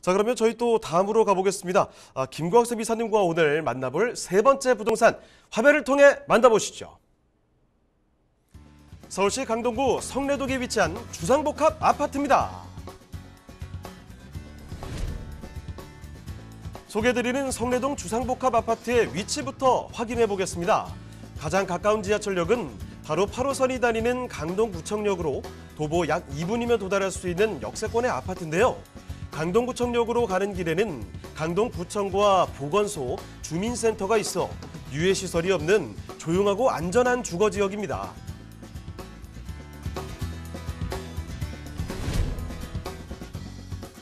자, 그러면 저희 또 다음으로 가보겠습니다. 김광섭 이사님과 오늘 만나볼 세 번째 부동산 화면을 통해 만나보시죠. 서울시 강동구 성내동에 위치한 주상복합 아파트입니다. 소개해드리는 성내동 주상복합 아파트의 위치부터 확인해 보겠습니다. 가장 가까운 지하철역은 바로 8호선이 다니는 강동구청역으로 도보 약 2분이면 도달할 수 있는 역세권의 아파트인데요. 강동구청역으로 가는 길에는 강동구청과 보건소, 주민센터가 있어 유해시설이 없는 조용하고 안전한 주거지역입니다.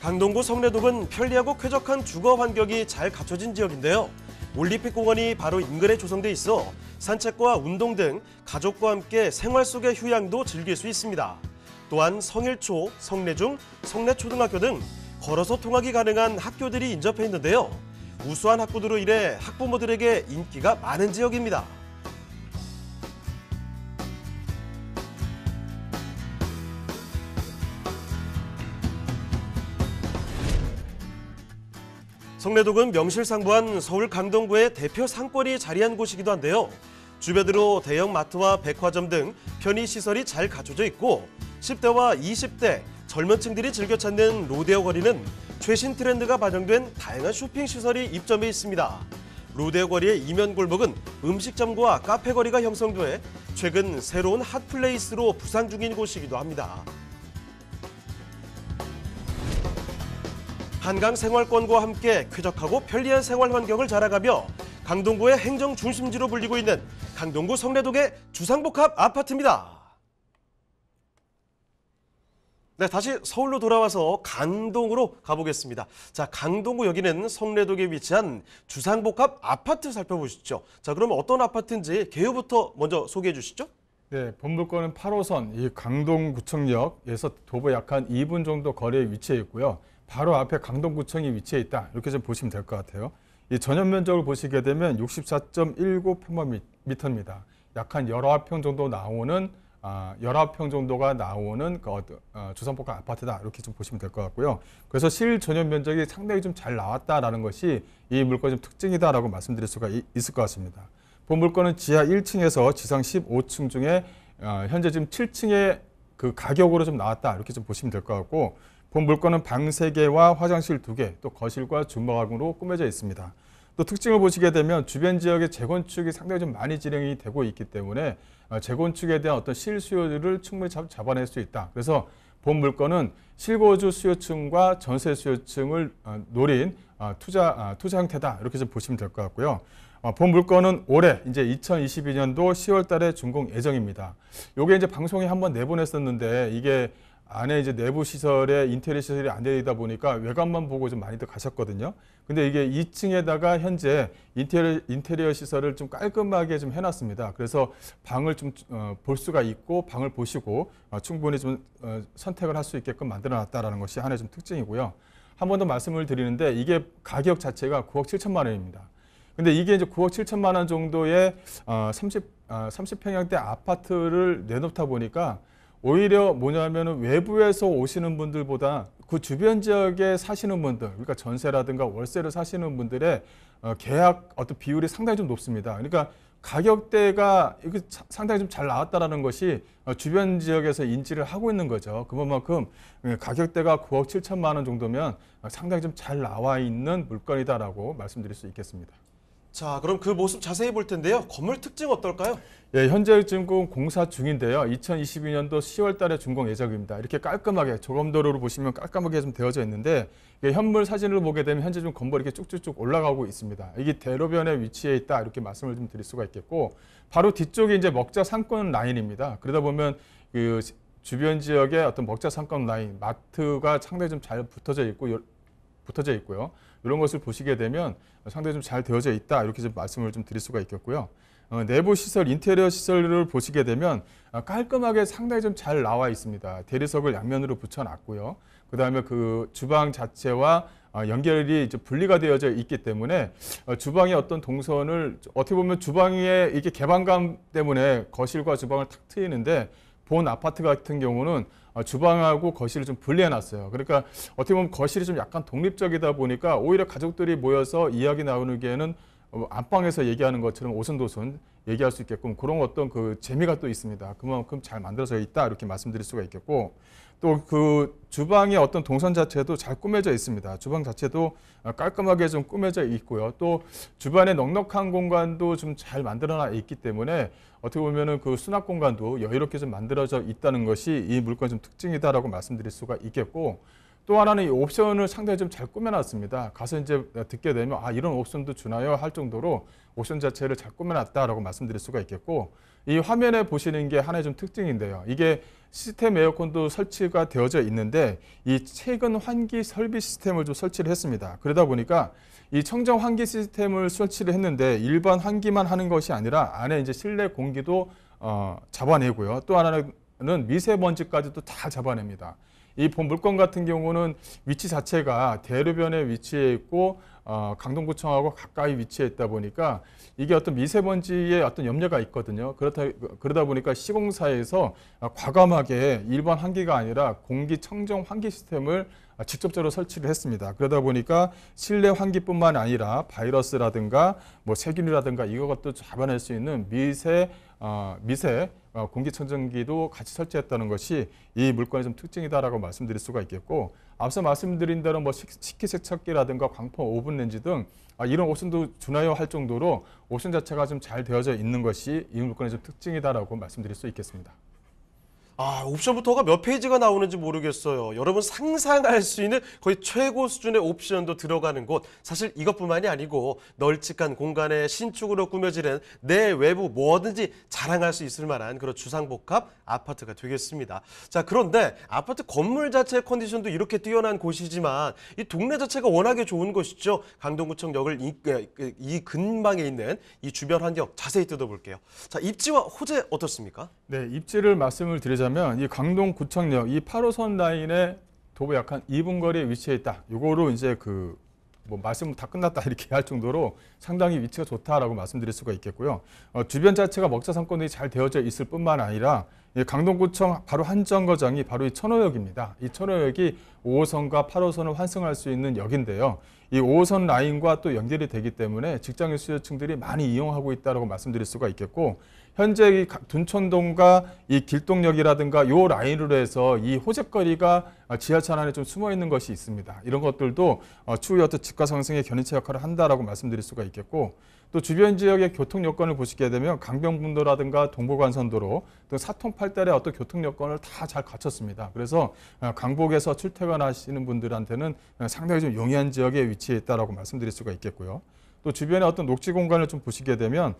강동구 성내동은 편리하고 쾌적한 주거 환경이 잘 갖춰진 지역인데요. 올림픽공원이 바로 인근에 조성돼 있어 산책과 운동 등 가족과 함께 생활 속의 휴양도 즐길 수 있습니다. 또한 성일초, 성내중, 성내초등학교 등 걸어서 통학이 가능한 학교들이 인접해 있는데요. 우수한 학부도로 인해 학부모들에게 인기가 많은 지역입니다. 성내동은 명실상부한 서울 강동구의 대표 상권이 자리한 곳이기도 한데요. 주변으로 대형 마트와 백화점 등 편의시설이 잘 갖춰져 있고 10대와 20대 젊은 층들이 즐겨 찾는 로데오 거리는 최신 트렌드가 반영된 다양한 쇼핑시설이 입점해 있습니다. 로데오 거리의 이면 골목은 음식점과 카페 거리가 형성돼 최근 새로운 핫플레이스로 부상 중인 곳이기도 합니다. 한강 생활권과 함께 쾌적하고 편리한 생활 환경을 자랑하며 강동구의 행정 중심지로 불리고 있는 강동구 성내동의 주상복합 아파트입니다. 네, 다시 서울로 돌아와서 강동으로 가보겠습니다. 자, 강동구 여기는 성내동에 위치한 주상복합 아파트 살펴보시죠. 자, 그러면 어떤 아파트인지 개요부터 먼저 소개해 주시죠. 네, 본 물건은 8호선 이 강동구청역에서 도보 약 한 2분 정도 거리에 위치해 있고요. 바로 앞에 강동구청이 위치해 있다. 이렇게 좀 보시면 될 것 같아요. 이 전용 면적을 보시게 되면 64.19평방미터입니다. 약 한 19평 정도 나오는 19평 정도가 나오는 주상복합 아파트다. 이렇게 좀 보시면 될 것 같고요. 그래서 실 전용 면적이 상당히 좀 잘 나왔다라는 것이 이 물건의 좀 특징이다라고 말씀드릴 수가 있을 것 같습니다. 본 물건은 지하 1층에서 지상 15층 중에 현재 지금 7층의 그 가격으로 좀 나왔다. 이렇게 좀 보시면 될 것 같고, 본 물건은 방 3개와 화장실 2개, 또 거실과 주방으로 꾸며져 있습니다. 또 특징을 보시게 되면 주변 지역의 재건축이 상당히 좀 많이 진행이 되고 있기 때문에 재건축에 대한 어떤 실수요를 충분히 잡아낼 수 있다. 그래서 본 물건은 실거주 수요층과 전세 수요층을 노린 투자 형태다. 이렇게 좀 보시면 될 것 같고요. 본 물건은 올해 이제 2022년도 10월 달에 준공 예정입니다. 요게 이제 방송에 한번 내보냈었는데 이게 안에 이제 내부 시설에 인테리어 시설이 안 되다 보니까 외관만 보고 좀 많이들 가셨거든요. 근데 이게 2층에다가 현재 인테리어 시설을 좀 깔끔하게 좀 해놨습니다. 그래서 방을 좀 볼 수가 있고 방을 보시고 충분히 좀 선택을 할 수 있게끔 만들어놨다라는 것이 하나의 좀 특징이고요. 한 번 더 말씀을 드리는데 이게 가격 자체가 9억 7천만 원입니다. 근데 이게 이제 9억 7천만 원 정도의 30평형대 아파트를 내놓다 보니까 오히려 뭐냐면은 외부에서 오시는 분들보다 그 주변 지역에 사시는 분들, 그러니까 전세라든가 월세를 사시는 분들의 계약 어떤 비율이 상당히 좀 높습니다. 그러니까 가격대가 이게 상당히 좀 잘 나왔다라는 것이 주변 지역에서 인지를 하고 있는 거죠. 그만큼 가격대가 9억 7천만 원 정도면 상당히 좀 잘 나와 있는 물건이다라고 말씀드릴 수 있겠습니다. 자, 그럼 그 모습 자세히 볼 텐데요. 건물 특징 어떨까요? 예, 현재 준공 공사 중인데요. 2022년도 10월 달에 준공 예정입니다. 이렇게 깔끔하게 조감도로로 보시면 깔끔하게 좀 되어져 있는데 현물 사진을 보게 되면 현재 좀 건물이 이렇게 쭉쭉쭉 올라가고 있습니다. 이게 대로변에 위치해 있다 이렇게 말씀을 좀 드릴 수가 있겠고, 바로 뒤쪽이 이제 먹자 상권 라인입니다. 그러다 보면 그 주변 지역의 어떤 먹자 상권 라인, 마트가 상당히 좀 잘 붙어져 있고요. 이런 것을 보시게 되면 상당히 좀 잘 되어져 있다 이렇게 좀 말씀을 좀 드릴 수가 있겠고요. 내부 시설, 인테리어 시설을 보시게 되면 깔끔하게 상당히 좀 잘 나와 있습니다. 대리석을 양면으로 붙여놨고요. 그다음에 그 주방 자체와 연결이 이제 분리가 되어져 있기 때문에 주방의 어떤 동선을 어떻게 보면 주방에 이게 개방감 때문에 거실과 주방을 탁 트이는데 본 아파트 같은 경우는 주방하고 거실을 좀 분리해놨어요. 그러니까 어떻게 보면 거실이 좀 약간 독립적이다 보니까 오히려 가족들이 모여서 이야기 나누기에는 안방에서 얘기하는 것처럼 오손도손 얘기할 수 있게끔 그런 어떤 그 재미가 또 있습니다. 그만큼 잘 만들어져 있다 이렇게 말씀드릴 수가 있겠고, 또 그 주방의 어떤 동선 자체도 잘 꾸며져 있습니다. 주방 자체도 깔끔하게 좀 꾸며져 있고요. 또 주변에 넉넉한 공간도 좀 잘 만들어놔 있기 때문에 어떻게 보면은 그 수납 공간도 여유롭게 좀 만들어져 있다는 것이 이 물건의 좀 특징이다라고 말씀드릴 수가 있겠고, 또 하나는 이 옵션을 상당히 좀 잘 꾸며놨습니다. 가서 이제 듣게 되면 이런 옵션도 주나요? 할 정도로 옵션 자체를 잘 꾸며놨다라고 말씀드릴 수가 있겠고, 이 화면에 보시는 게 하나의 좀 특징인데요. 이게 시스템 에어컨도 설치가 되어져 있는데 이 최근 환기 설비 시스템을 좀 설치를 했습니다. 그러다 보니까 이 청정 환기 시스템을 설치를 했는데 일반 환기만 하는 것이 아니라 안에 이제 실내 공기도 잡아내고요. 또 하나는 미세먼지까지도 다 잡아냅니다. 이 본 물건 같은 경우는 위치 자체가 대로변에 위치해 있고 강동구청하고 가까이 위치해 있다 보니까 이게 어떤 미세먼지에 어떤 염려가 있거든요. 그러다 보니까 시공사에서 과감하게 일반 환기가 아니라 공기청정 환기 시스템을 직접적으로 설치를 했습니다. 그러다 보니까 실내 환기뿐만 아니라 바이러스라든가 뭐 세균이라든가 이것도 잡아낼 수 있는 미세 공기청정기도 같이 설치했다는 것이 이 물건의 좀 특징이다라고 말씀드릴 수가 있겠고, 앞서 말씀드린 대로 뭐 식기세척기라든가 광포 오븐 렌지 등 이런 옵션도 주나요 할 정도로 옵션 자체가 좀 잘 되어져 있는 것이 이 물건의 좀 특징이다라고 말씀드릴 수 있겠습니다. 옵션부터가 몇 페이지가 나오는지 모르겠어요. 여러분 상상할 수 있는 거의 최고 수준의 옵션도 들어가는 곳. 사실 이것뿐만이 아니고 널찍한 공간에 신축으로 꾸며지는 내 외부 뭐든지 자랑할 수 있을 만한 그런 주상복합 아파트가 되겠습니다. 자, 그런데 아파트 건물 자체의 컨디션도 이렇게 뛰어난 곳이지만 이 동네 자체가 워낙에 좋은 곳이죠. 강동구청역을 이 근방에 있는 이 주변 환경 자세히 뜯어볼게요. 자, 입지와 호재 어떻습니까? 네, 입지를 말씀을 드리자면 이 강동구청역 이 8호선 라인에 도보 약 한 2분 거리에 위치해 있다. 이거로 이제 뭐 말씀 다 끝났다 이렇게 할 정도로 상당히 위치가 좋다라고 말씀드릴 수가 있겠고요. 주변 자체가 먹자 상권이 잘 되어져 있을 뿐만 아니라 이 강동구청 바로 한 정거장이 바로 이 천호역입니다. 이 천호역이 5호선과 8호선을 환승할 수 있는 역인데요. 이 5호선 라인과 또 연결이 되기 때문에 직장인 수요층들이 많이 이용하고 있다고 말씀드릴 수가 있겠고, 현재 이 둔촌동과 이 길동역이라든가 요 라인으로 해서 이 호재거리가 지하철 안에 좀 숨어 있는 것이 있습니다. 이런 것들도 추후에 어떤 집가 상승의 견인차 역할을 한다라고 말씀드릴 수가 있겠고, 또 주변 지역의 교통 여건을 보시게 되면 강변북로라든가 동부간선도로 또 사통팔달의 어떤 교통 여건을 다 잘 갖췄습니다. 그래서 강북에서 출퇴근하시는 분들한테는 상당히 좀 용이한 지역에 위치해 있다라고 말씀드릴 수가 있겠고요. 또 주변에 어떤 녹지 공간을 좀 보시게 되면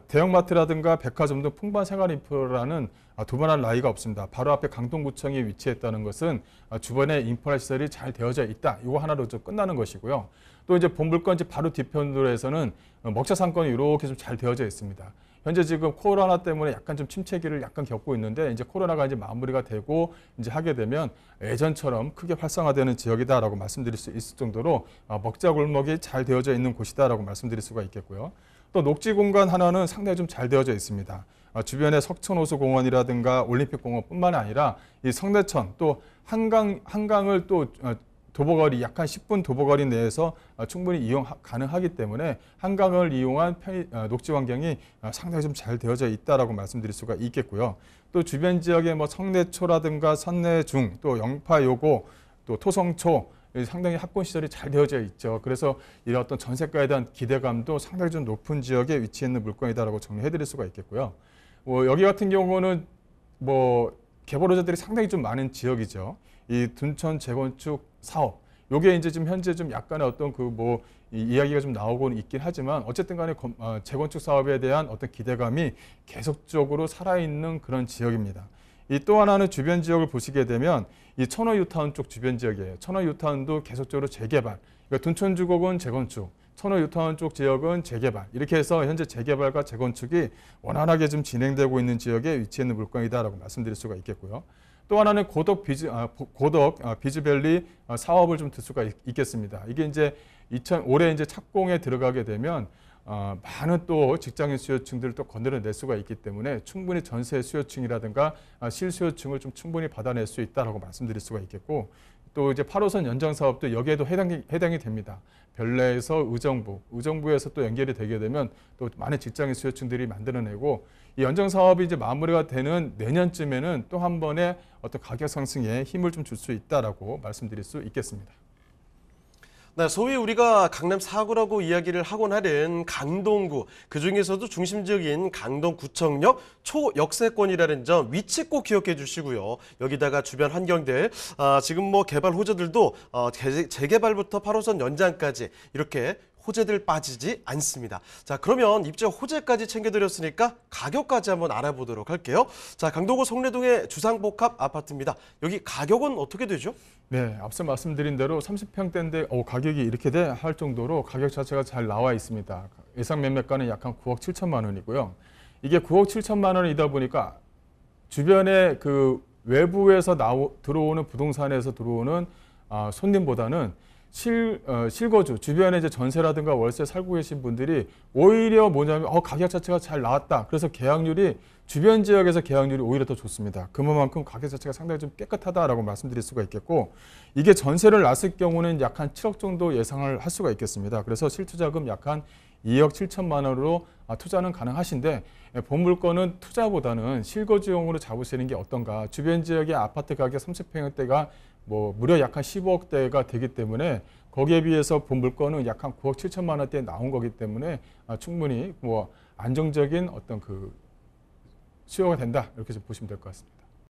대형마트라든가 백화점 등 풍부한 생활 인프라는 두말할 나위가 없습니다. 바로 앞에 강동구청이 위치했다는 것은 주변에 인프라 시설이 잘 되어져 있다. 이거 하나로 좀 끝나는 것이고요. 또 이제 본 물건지 바로 뒤편으로 해서는 먹자 상권이 이렇게 좀 잘 되어져 있습니다. 현재 지금 코로나 때문에 약간 좀 침체기를 약간 겪고 있는데 이제 코로나가 이제 마무리가 되고 이제 하게 되면 예전처럼 크게 활성화되는 지역이다라고 말씀드릴 수 있을 정도로 먹자 골목이 잘 되어져 있는 곳이다라고 말씀드릴 수가 있겠고요. 또 녹지 공간 하나는 상당히 좀 잘 되어져 있습니다. 주변에 석천호수공원이라든가 올림픽공원뿐만 아니라 이 성내천 또 한강을 또 도보거리 약 한 10분 도보거리 내에서 충분히 이용 가능하기 때문에 한강을 이용한 녹지 환경이 상당히 좀 잘 되어져 있다라고 말씀드릴 수가 있겠고요. 또 주변 지역에 뭐 성내초라든가 선내중, 또 영파요고, 또 토성초 상당히 합권 시설이 잘 되어져 있죠. 그래서 이런 어떤 전세가에 대한 기대감도 상당히 좀 높은 지역에 위치해 있는 물건이다라고 정리해드릴 수가 있겠고요. 여기 같은 경우는 개발업자들이 상당히 좀 많은 지역이죠. 이 둔촌 재건축 사업, 요게 이제 지금 현재 좀 약간의 어떤 이야기가 좀 나오고는 있긴 하지만 어쨌든 간에 재건축 사업에 대한 어떤 기대감이 계속적으로 살아있는 그런 지역입니다. 이 또 하나는 주변 지역을 보시게 되면 이 천호 유타운 쪽 주변 지역이에요. 천호 유타운도 계속적으로 재개발, 그러니까 둔촌 주거군 재건축, 천호 유타운 쪽 지역은 재개발, 이렇게 해서 현재 재개발과 재건축이 원활하게 좀 진행되고 있는 지역에 위치해 있는 물건이다라고 말씀드릴 수가 있겠고요. 또 하나는 고덕 비즈밸리 사업을 좀 들 수가 있겠습니다. 이게 이제 올해 이제 착공에 들어가게 되면 많은 또 직장인 수요층들을 또 건드려낼 수가 있기 때문에 충분히 전세 수요층이라든가 실수요층을 좀 충분히 받아낼 수 있다라고 말씀드릴 수가 있겠고, 또 이제 8호선 연장 사업도 여기에도 해당이 됩니다. 별내에서 의정부에서 또 연결이 되게 되면 또 많은 직장인 수요층들이 만들어내고, 이 연장 사업이 이제 마무리가 되는 내년쯤에는 또 한 번의 어떤 가격 상승에 힘을 좀 줄 수 있다라고 말씀드릴 수 있겠습니다. 네, 소위 우리가 강남 4구라고 이야기를 하곤 하는 강동구, 그중에서도 중심지역인 강동구청역 초역세권이라는 점 위치 꼭 기억해 주시고요. 여기다가 주변 환경들, 지금 뭐 개발 호재들도 재개발부터 8호선 연장까지 이렇게 호재들 빠지지 않습니다. 자, 그러면 입지 호재까지 챙겨드렸으니까 가격까지 한번 알아보도록 할게요. 자, 강동구 성내동의 주상복합 아파트입니다. 여기 가격은 어떻게 되죠? 네, 앞서 말씀드린 대로 30평대인데 가격이 이렇게 돼 할 정도로 가격 자체가 잘 나와 있습니다. 예상 매매가는 약 한 9억 7천만 원이고요. 이게 9억 7천만 원이다 보니까 주변에 그 외부에서 들어오는 부동산에서 들어오는 손님보다는 실거주, 주변에 이제 전세라든가 월세 살고 계신 분들이 오히려 뭐냐면 가격 자체가 잘 나왔다. 그래서 계약률이 주변 지역에서 계약률이 오히려 더 좋습니다. 그만큼 가격 자체가 상당히 좀 깨끗하다라고 말씀드릴 수가 있겠고, 이게 전세를 놨을 경우는 약 한 7억 정도 예상을 할 수가 있겠습니다. 그래서 실투자금 약 한 2억 7천만 원으로 투자는 가능하신데, 본 물건은 투자보다는 실거주용으로 잡으시는 게 어떤가. 주변 지역의 아파트 가격 30평대가 뭐 무려 약 한 15억대가 되기 때문에 거기에 비해서 본 물건은 약 한 9억 7천만 원대에 나온 거기 때문에 충분히 뭐 안정적인 어떤 그 수요가 된다, 이렇게 좀 보시면 될 것 같습니다.